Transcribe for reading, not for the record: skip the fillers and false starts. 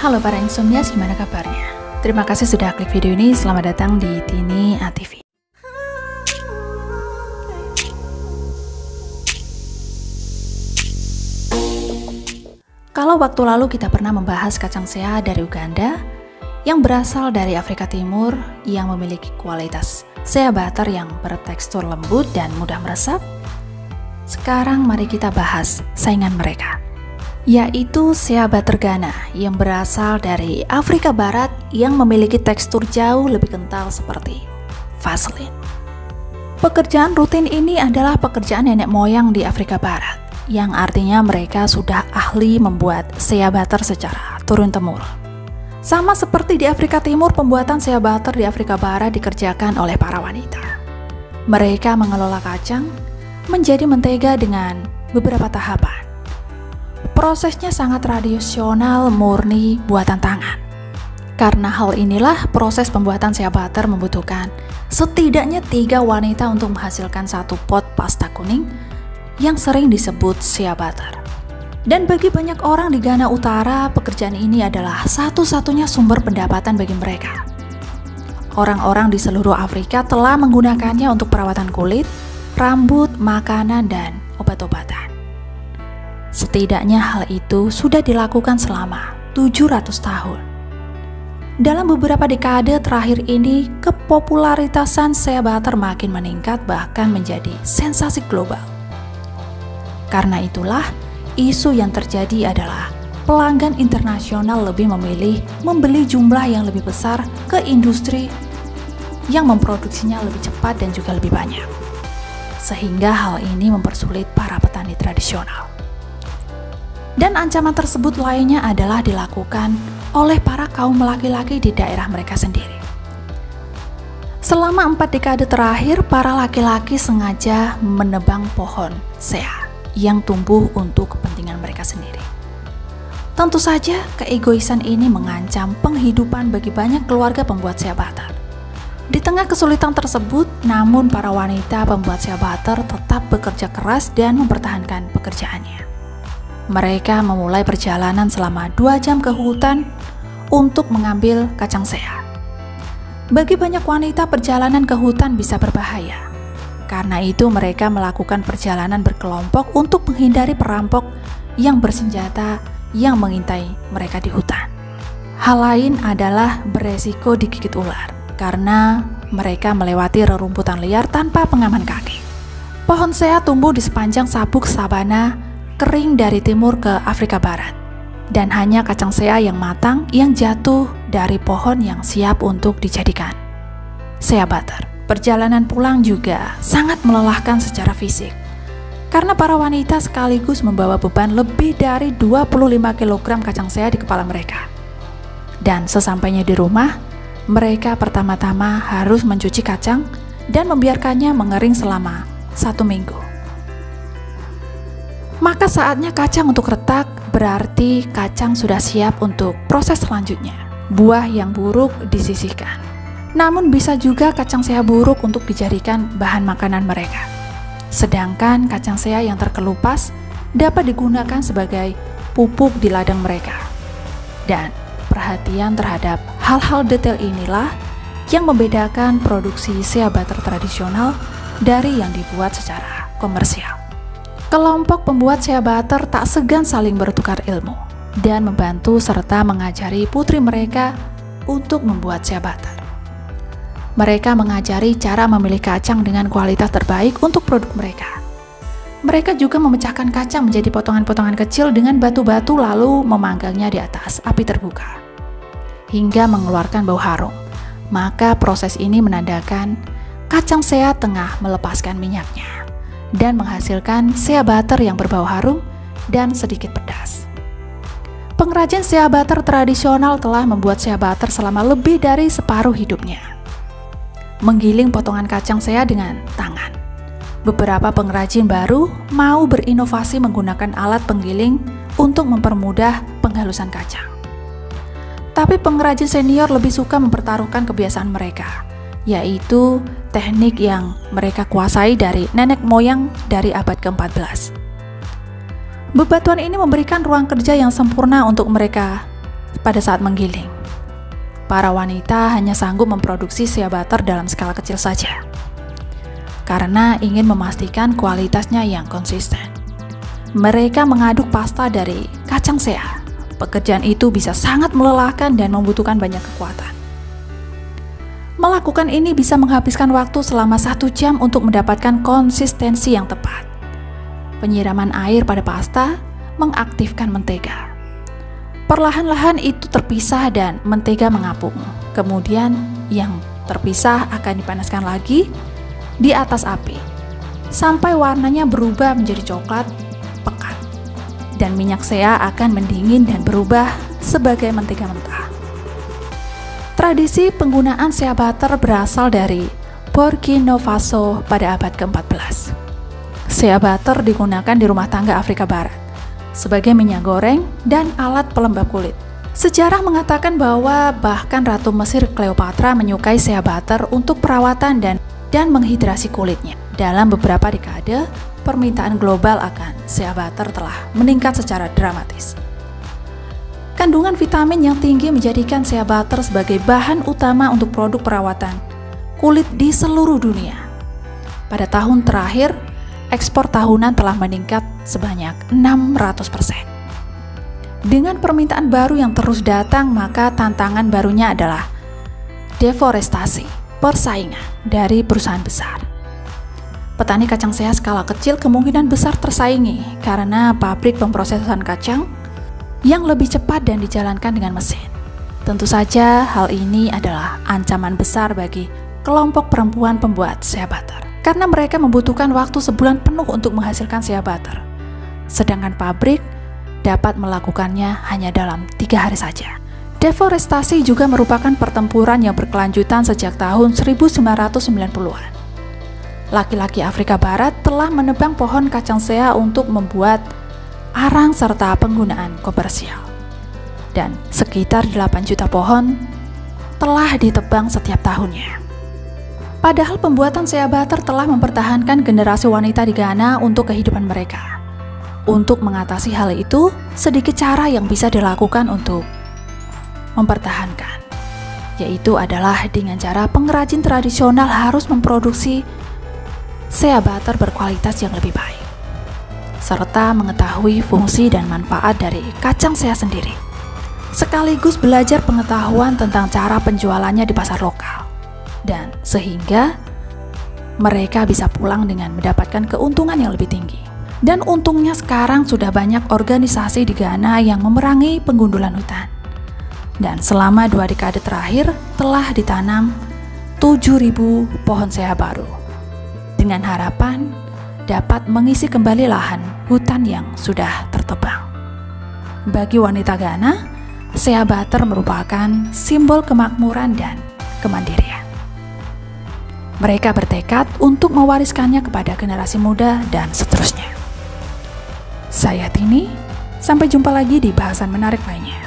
Halo para insomnias, gimana kabarnya? Terima kasih sudah klik video ini. Selamat datang di Tini ATV. Kalau waktu lalu kita pernah membahas kacang sea dari Uganda yang berasal dari Afrika Timur yang memiliki kualitas shea butter yang bertekstur lembut dan mudah meresap, sekarang mari kita bahas saingan mereka, yaitu shea butter Ghana yang berasal dari Afrika Barat yang memiliki tekstur jauh lebih kental seperti Vaseline. Pekerjaan rutin ini adalah pekerjaan nenek moyang di Afrika Barat, yang artinya mereka sudah ahli membuat shea butter secara turun-temurun. Sama seperti di Afrika Timur, pembuatan shea butter di Afrika Barat dikerjakan oleh para wanita. Mereka mengelola kacang menjadi mentega dengan beberapa tahapan. Prosesnya sangat tradisional, murni buatan tangan. Karena hal inilah, proses pembuatan shea butter membutuhkan setidaknya 3 wanita untuk menghasilkan 1 pot pasta kuning yang sering disebut shea butter. Dan bagi banyak orang di Ghana Utara, pekerjaan ini adalah satu-satunya sumber pendapatan bagi mereka. Orang-orang di seluruh Afrika telah menggunakannya untuk perawatan kulit, rambut, makanan, dan obat-obatan. Setidaknya hal itu sudah dilakukan selama 700 tahun. Dalam beberapa dekade terakhir ini, kepopularitasan shea butter makin meningkat bahkan menjadi sensasi global. Karena itulah, isu yang terjadi adalah pelanggan internasional lebih memilih membeli jumlah yang lebih besar ke industri yang memproduksinya lebih cepat dan juga lebih banyak. Sehingga hal ini mempersulit para petani tradisional. Dan ancaman tersebut lainnya adalah dilakukan oleh para kaum laki-laki di daerah mereka sendiri. Selama 4 dekade terakhir, para laki-laki sengaja menebang pohon shea yang tumbuh untuk kepentingan mereka sendiri. Tentu saja, keegoisan ini mengancam penghidupan bagi banyak keluarga pembuat shea butter. Di tengah kesulitan tersebut, namun para wanita pembuat shea butter tetap bekerja keras dan mempertahankan pekerjaannya. Mereka memulai perjalanan selama 2 jam ke hutan untuk mengambil kacang shea. Bagi banyak wanita, perjalanan ke hutan bisa berbahaya. Karena itu mereka melakukan perjalanan berkelompok untuk menghindari perampok yang bersenjata yang mengintai mereka di hutan. Hal lain adalah beresiko digigit ular, karena mereka melewati rerumputan liar tanpa pengaman kaki. Pohon shea tumbuh di sepanjang sabuk sabana kering dari timur ke Afrika Barat, dan hanya kacang shea yang matang yang jatuh dari pohon yang siap untuk dijadikan shea butter. Perjalanan pulang juga sangat melelahkan secara fisik, karena para wanita sekaligus membawa beban lebih dari 25 kg kacang shea di kepala mereka. Dan sesampainya di rumah, mereka pertama-tama harus mencuci kacang dan membiarkannya mengering selama 1 minggu. Maka saatnya kacang untuk retak, berarti kacang sudah siap untuk proses selanjutnya. Buah yang buruk disisihkan. Namun bisa juga kacang shea buruk untuk dijadikan bahan makanan mereka. Sedangkan kacang shea yang terkelupas dapat digunakan sebagai pupuk di ladang mereka. Dan perhatian terhadap hal-hal detail inilah yang membedakan produksi shea butter tradisional dari yang dibuat secara komersial. Kelompok pembuat shea butter tak segan saling bertukar ilmu dan membantu serta mengajari putri mereka untuk membuat shea butter. Mereka mengajari cara memilih kacang dengan kualitas terbaik untuk produk mereka. Mereka juga memecahkan kacang menjadi potongan-potongan kecil dengan batu-batu lalu memanggangnya di atas api terbuka hingga mengeluarkan bau harum. Maka proses ini menandakan kacang shea tengah melepaskan minyaknya dan menghasilkan shea butter yang berbau harum dan sedikit pedas. Pengrajin shea butter tradisional telah membuat shea butter selama lebih dari separuh hidupnya. Menggiling potongan kacang shea dengan tangan. Beberapa pengrajin baru mau berinovasi menggunakan alat penggiling untuk mempermudah penghalusan kacang. Tapi pengrajin senior lebih suka mempertaruhkan kebiasaan mereka, yaitu teknik yang mereka kuasai dari nenek moyang dari abad ke-14. Bebatuan ini memberikan ruang kerja yang sempurna untuk mereka pada saat menggiling. Para wanita hanya sanggup memproduksi shea butter dalam skala kecil saja, karena ingin memastikan kualitasnya yang konsisten. Mereka mengaduk pasta dari kacang shea. Pekerjaan itu bisa sangat melelahkan dan membutuhkan banyak kekuatan. Melakukan ini bisa menghabiskan waktu selama 1 jam untuk mendapatkan konsistensi yang tepat. Penyiraman air pada pasta mengaktifkan mentega. Perlahan-lahan itu terpisah dan mentega mengapung. Kemudian yang terpisah akan dipanaskan lagi di atas api sampai warnanya berubah menjadi coklat pekat, dan minyak shea akan mendingin dan berubah sebagai mentega mentah. Tradisi penggunaan shea butter berasal dari Burkina Faso pada abad ke-14. Shea butter digunakan di rumah tangga Afrika Barat sebagai minyak goreng dan alat pelembab kulit. Sejarah mengatakan bahwa bahkan Ratu Mesir Cleopatra menyukai shea butter untuk perawatan dan menghidrasi kulitnya. Dalam beberapa dekade, permintaan global akan shea butter telah meningkat secara dramatis. Kandungan vitamin yang tinggi menjadikan shea butter sebagai bahan utama untuk produk perawatan kulit di seluruh dunia. Pada tahun terakhir, ekspor tahunan telah meningkat sebanyak 600%. Dengan permintaan baru yang terus datang, maka tantangan barunya adalah deforestasi, persaingan dari perusahaan besar. Petani kacang shea skala kecil kemungkinan besar tersaingi karena pabrik pemprosesan kacang yang lebih cepat dan dijalankan dengan mesin. Tentu saja hal ini adalah ancaman besar bagi kelompok perempuan pembuat shea butter, karena mereka membutuhkan waktu sebulan penuh untuk menghasilkan shea butter, sedangkan pabrik dapat melakukannya hanya dalam 3 hari saja. Deforestasi juga merupakan pertempuran yang berkelanjutan sejak tahun 1990-an. Laki-laki Afrika Barat telah menebang pohon kacang shea untuk membuat arang serta penggunaan komersial, dan sekitar 8 juta pohon telah ditebang setiap tahunnya. Padahal pembuatan shea butter telah mempertahankan generasi wanita di Ghana untuk kehidupan mereka. Untuk mengatasi hal itu, sedikit cara yang bisa dilakukan untuk mempertahankan, yaitu adalah dengan cara pengrajin tradisional harus memproduksi shea butter berkualitas yang lebih baik, serta mengetahui fungsi dan manfaat dari kacang shea sendiri, sekaligus belajar pengetahuan tentang cara penjualannya di pasar lokal. Dan sehingga mereka bisa pulang dengan mendapatkan keuntungan yang lebih tinggi. Dan untungnya sekarang sudah banyak organisasi di Ghana yang memerangi penggundulan hutan. Dan selama 2 dekade terakhir telah ditanam 7.000 pohon shea baru, dengan harapan dapat mengisi kembali lahan hutan yang sudah tertebang. Bagi wanita Ghana, shea butter merupakan simbol kemakmuran dan kemandirian. Mereka bertekad untuk mewariskannya kepada generasi muda dan seterusnya. Saya Tini, sampai jumpa lagi di bahasan menarik lainnya.